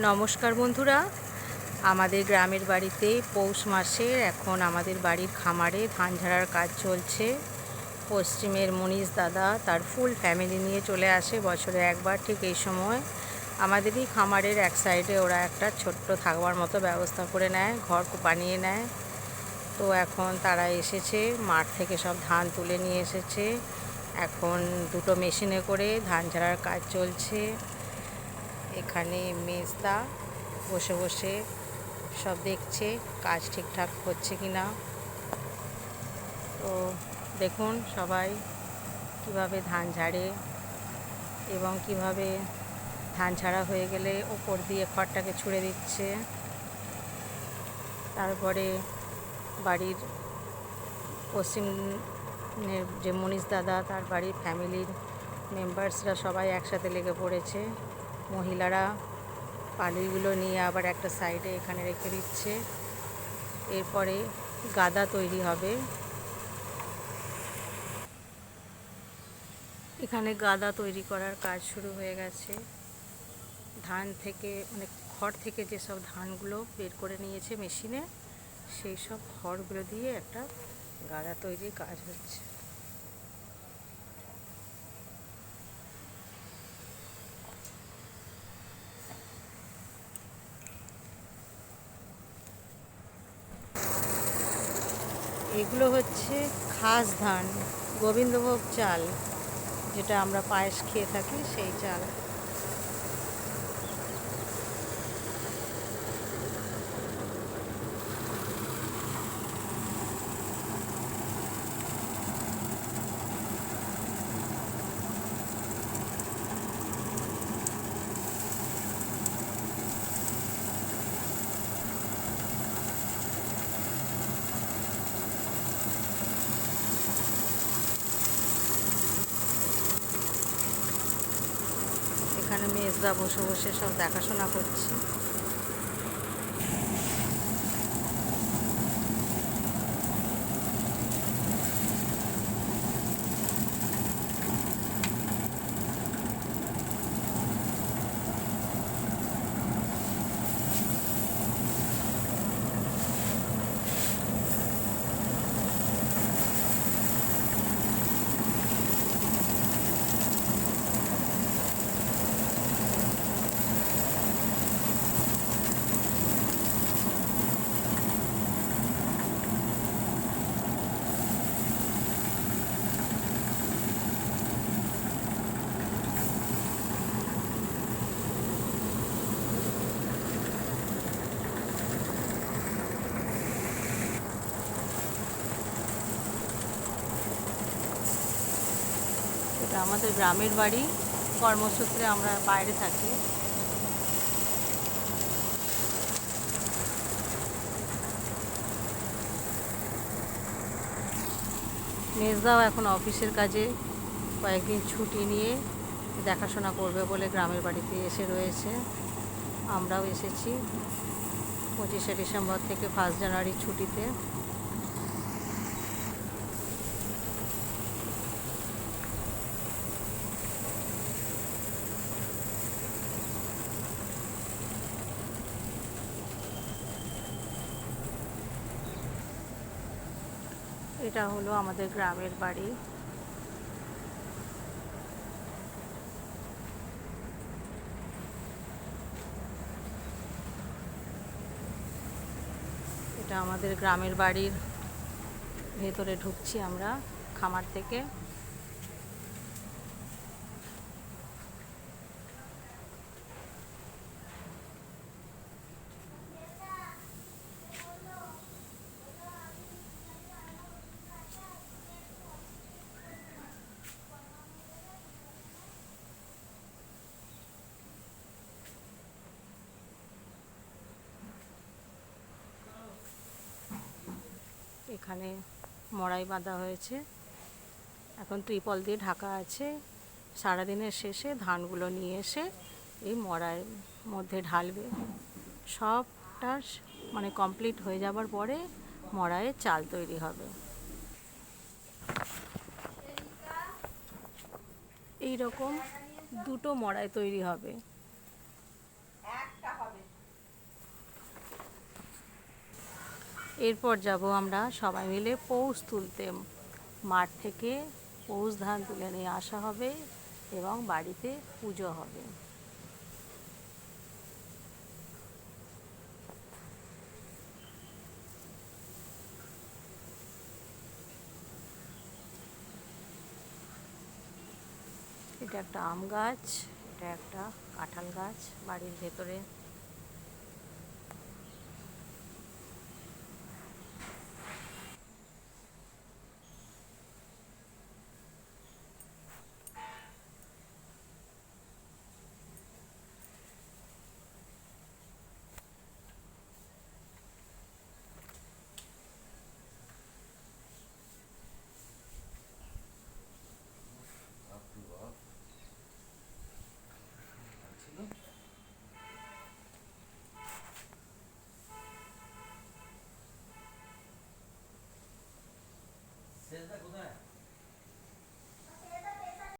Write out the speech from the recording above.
নমস্কার বন্ধুরা, আমাদের গ্রামের বাড়িতে পৌষ মাসে এখন আমাদের বাড়ির খামারে ধান ঝাড়ার কাজ চলছে। পশ্চিমের মনীশ দাদা তার ফুল ফ্যামিলি নিয়ে চলে আসে বছরে একবার ঠিক এই সময়। আমাদেরই খামারের এক সাইডে ওরা একটা ছোট্ট থাকবার মতো ব্যবস্থা করে নেয়, ঘর বানিয়ে নেয়। তো এখন তারা এসেছে, মাঠ থেকে সব ধান তুলে নিয়ে এসেছে। এখন দুটো মেশিনে করে ধান ঝাড়ার কাজ চলছে। এখানে মেজদা বসে বসে সব দেখছে কাজ ঠিকঠাক হচ্ছে কি না। তো দেখুন সবাই কিভাবে ধান ঝাড়ে এবং কিভাবে ধান ঝাড়া হয়ে গেলে ওপর দিয়ে খড়টাকে ছুঁড়ে দিচ্ছে। তারপরে বাড়ির পশ্চিমের যে মনীশ দাদা তার বাড়ির ফ্যামিলির মেম্বার্সরা সবাই একসাথে লেগে পড়েছে। মহিলারা পালুইগুলো নিয়ে আবার একটা সাইডে এখানে রেখে দিচ্ছে। এরপরে গাদা তৈরি হবে। এখানে গাদা তৈরি করার কাজ শুরু হয়ে গেছে। ধান থেকে খড় থেকে যেসব ধানগুলো বের করে নিয়েছে মেশিনে, সেই সব খড়গুলো দিয়ে একটা গাদা তৈরির কাজ হচ্ছে। এগুলো হচ্ছে খাস ধান, গোবিন্দভোগ চাল, যেটা আমরা পায়েস খেয়ে থাকি সেই চাল। এখানে মেজদা বসে বসে সব দেখাশোনা করছে। এটা আমাদের গ্রামের বাড়ি, কর্মসূত্রে আমরা বাইরে থাকি। মেজদাও এখন অফিসের কাজে কয়েকদিন ছুটি নিয়ে দেখাশোনা করবে বলে গ্রামের বাড়িতে এসে রয়েছে। আমরাও এসেছি 25শে ডিসেম্বর থেকে 1 জানুয়ারি ছুটিতে। এটা হলো আমাদের গ্রামের বাড়ি। এটা আমাদের গ্রামের বাড়ির ভেতরে ঢুকছি আমরা খামার থেকে। এখানে মড়াই বাঁধা হয়েছে, এখন ত্রিপল দিয়ে ঢাকা আছে। সারাদিনের শেষে ধানগুলো নিয়ে এসে এই মড়াইয়ের মধ্যে ঢালবে। সবটা কমপ্লিট হয়ে যাবার পরে মড়াইয়ের চাল তৈরি হবে। এই রকম দুটো মড়াই তৈরি হবে। এরপর যাব আমরা সবাই মিলে পৌষ তুলতে। মাঠ থেকে পৌষ ধান তুলে নিয়ে আসা হবে এবং বাড়িতে পুজো হবে। এটা একটা আম গাছ, এটা একটা কাঁঠাল গাছ বাড়ির ভেতরে। সেজদা কোথায়?